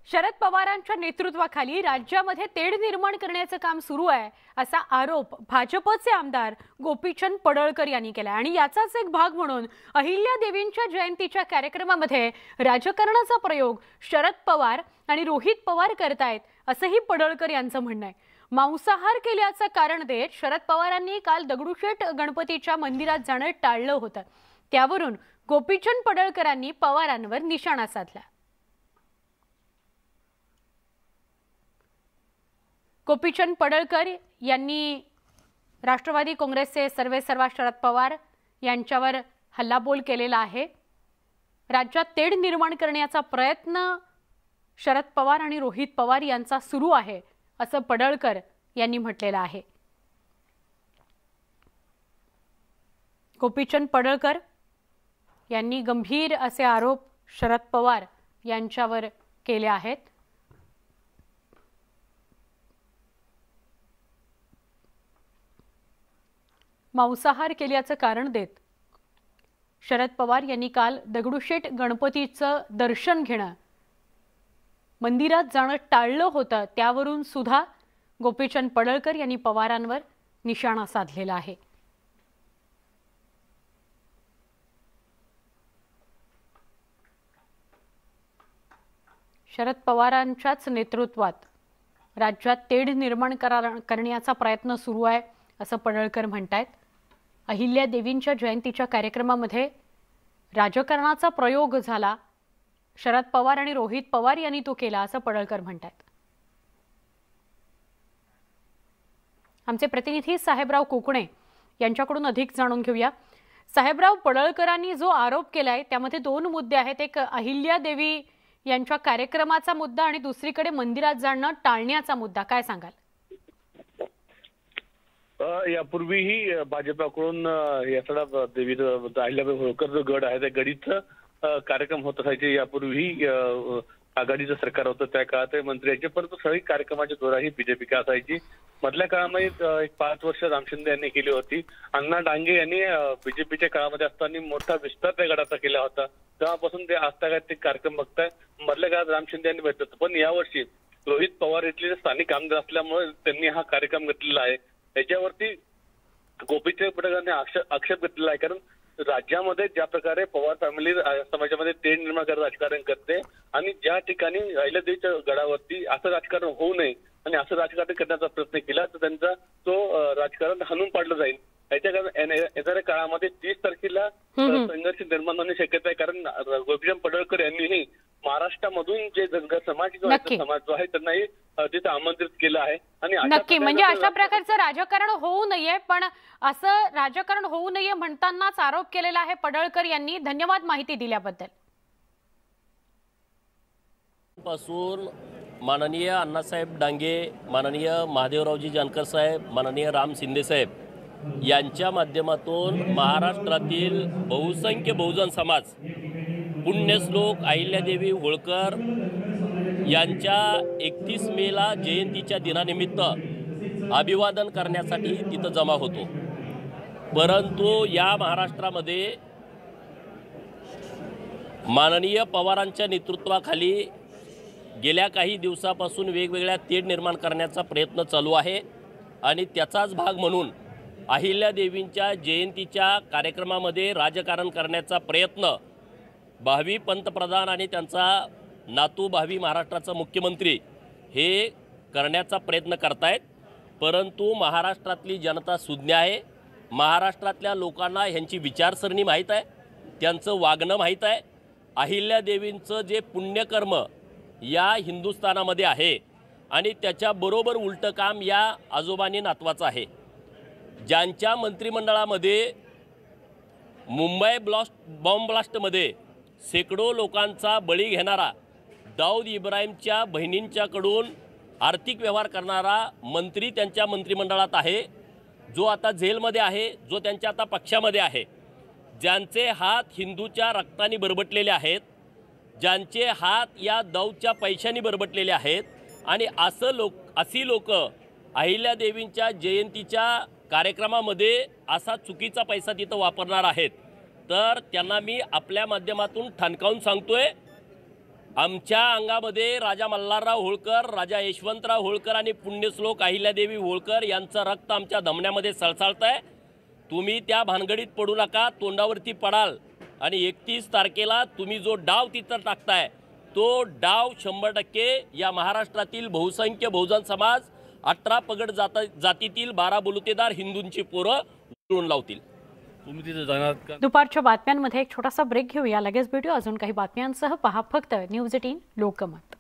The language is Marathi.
शरद पवारांच्या नेतृत्वाखाली राज्यामध्ये तेढ निर्माण करण्याचं काम सुरू आहे असा आरोप भाजपचे आमदार गोपीचंद पडळकर यांनी केला आणि याचाच एक भाग म्हणून अहिल्या देवींच्या जयंतीच्या कार्यक्रमामध्ये राजकारणाचा प्रयोग शरद पवार आणि रोहित पवार करतायत असंही पडळकर यांचं म्हणणं आहे। मांसाहार केल्याचं कारण देत शरद पवारांनी काल दगडूशेठ गणपतीच्या मंदिरात जाणं टाळलं होतं। त्यावरून गोपीचंद पडळकरांनी पवारांवर निशाणा साधला। गोपीचंद पडळकर यांनी राष्ट्रवादी काँग्रेसचे सर्वेसर्वा शरद पवार यांच्यावर हल्लाबोल केलेला आहे। राज्यात तेढ निर्माण करण्याचा प्रयत्न शरद पवार आणि रोहित पवार यांचा सुरू आहे असं पडळकर यांनी म्हटलेलं आहे। गोपीचंद पडळकर यांनी गंभीर असे आरोप शरद पवार यांच्यावर केले आहेत। मांसाहार केल्याचं कारण देत शरद पवार यांनी काल दगडूशेठ गणपतीचं दर्शन घेणं मंदिरात जाणं टाळलं होतं। त्यावरून सुद्धा गोपीचंद पडळकर यांनी पवारांवर निशाणा साधलेला आहे। शरद पवारांच्याच नेतृत्वात राज्यात तेढ निर्माण करण्याचा प्रयत्न सुरू आहे असं पडळकर म्हणतायत। अहिल्या देवींच्या जयंतीच्या कार्यक्रमामध्ये राजकारणाचा प्रयोग झाला, शरद पवार आणि रोहित पवार यांनी तो केला असं पडळकर म्हणतायत। आमचे प्रतिनिधी साहेबराव कोकणे यांच्याकडून अधिक जाणून घेऊया। साहेबराव, पडळकरांनी जो आरोप केलाय त्यामध्ये दोन मुद्दे आहेत, एक अहिल्या देवी यांच्या कार्यक्रमाचा मुद्दा आणि दुसरीकडे मंदिरात जाणं टाळण्याचा मुद्दा, काय सांगाल? यापूर्वीही भाजपाकडून या सगळा देवी अहिल्याबाई होळकर जो गड आहे त्या गडीचं कार्यक्रम होत असायचे। यापूर्वीही आघाडीचं सरकार होतं त्या काळात मंत्री यायचे, परंतु सगळी कार्यक्रमाची जोराही बीजेपी का असायची। मधल्या काळामध्ये एक 5 वर्ष राम शिंदे यांनी केली होती। अण्णा डांगे यांनी बीजेपीच्या काळामध्ये असताना मोठा विस्तार त्या गडाचा केला होता, तेव्हापासून ते आजतागायत ते कार्यक्रम बघताय। मधल्या काळात राम शिंदे यांनी भेटलं होतं, पण यावर्षी रोहित पवार इथले स्थानिक आमदार असल्यामुळे त्यांनी हा कार्यक्रम घेतलेला आहे। याच्यावरती गोपीचंद पडळकरांनी आक्षेप घेतलेला आहे, कारण राज्यामध्ये ज्या प्रकारे पवार फॅमिली समाजामध्ये तेढ निर्माण करत राजकारण करते आणि ज्या ठिकाणी अहिल्यादेवीच्या गडावरती असं राजकारण होऊ नये आणि असं राजकारण करण्याचा प्रयत्न केला तर त्यांचा तो राजकारण हाणून पाडलं जाईल। येणाऱ्या काळामध्ये 30 तारखेला संघर्ष निर्माण होण्याची शक्यता आहे, कारण गोपीचंद पडळकर यांनीही महाराष्ट्रामधून जे धनगर समाज जो आहे त्यांनाही तिथे आमंत्रित केलं आहे। आणि नक्की, म्हणजे अशा प्रकारचं राजकारण होऊ नये, पण असं राजकारण होऊ नये म्हणतानाच आरोप केलेला आहे पडळकर यांनी। धन्यवाद माहिती दिल्याबद्दल। पासून माननीय अण्णासाहेब डांगे, माननीय महादेवरावजी जानकर साहेब, माननीय राम शिंदे साहेब यांच्या माध्यमातून महाराष्ट्रातील बहुसंख्य बहुजन समाज, पुण्यश्लोक अहिल्यादेवी होळकर यांच्या 31 मेला जयंतीच्या दिनानिमित्त अभिवादन करण्यासाठी तिथं जमा होतो। परंतु या महाराष्ट्रामध्ये माननीय पवारांच्या नेतृत्वाखाली गेल्या काही दिवसापासून वेगवेगळ्या तेढ निर्माण करण्याचा प्रयत्न चालू आहे आणि त्याचाच भाग म्हणून अहिल्यादेवींच्या जयंतीच्या कार्यक्रमामध्ये राजकारण करण्याचा प्रयत्न भावी पंतप्रधान आणि त्यांचा नातू भावी महाराष्ट्राचा मुख्यमंत्री हे करण्याचा प्रयत्न करतायत। परंतु महाराष्ट्रातली जनता सुज्ञ आहे, महाराष्ट्रातल्या लोकांना ह्यांची विचारसरणी माहीत आहे, त्यांचं वागणं माहीत आहे। अहिल्यादेवींचं जे पुण्यकर्म या हिंदुस्थानामध्ये आहे आणि त्याच्याबरोबर उलटं काम या आजोबांनी नातवाचं आहे। ज्यांच्या मंत्रिमंडळामध्ये मुंबई बॉम्ब ब्लास्टमध्ये शेकडो लोकांचा बळी घेणारा दाऊद इब्राहिमच्या बहिणींच्याकडून आर्थिक व्यवहार करणारा मंत्री त्यांच्या मंत्रिमंडळात आहे, जो आता जेलमध्ये आहे, जो त्यांच्या आता पक्षामध्ये आहे, ज्यांचे हात हिंदूच्या रक्ताने बरबटलेले आहेत, ज्यांचे हात या दाऊदच्या पैशांनी बरबटलेले आहेत आणि अशी लोक अहिल्यादेवींच्या जयंतीच्या कार्यक्रमामध्ये असा चुकीचा पैसा तिथं वापरणार आहेत, तर त्यांना मी आपल्या माध्यमातून ठणकावून सांगतोय, आमच्या अंगामध्ये राजा मल्हारराव होळकर, राजा यशवंतराव होळकर आणि पुण्यश्लोक अहिल्यादेवी होळकर यांचं रक्त आमच्या धमन्यामध्ये सळसळत आहे। तुम्ही त्या भानगडीत पडू नका, तोंडावरती पडाल आणि 31 तारखेला तुम्ही जो डाव तिथं टाकताय तो डाव 100% या महाराष्ट्रातील बहुसंख्य बहुजन समाज 18 पगड जातीतील 12 बलुतेदार हिंदूंची पोरं उचलून लावतील। तुम्ही तिथे जाणार का? दुपारच्या बातम्यांमध्ये एक छोटासा ब्रेक घेऊया, लगेच भेटू अजून काही बातम्यांसह। पहा फक्त न्यूज 18 लोकमत।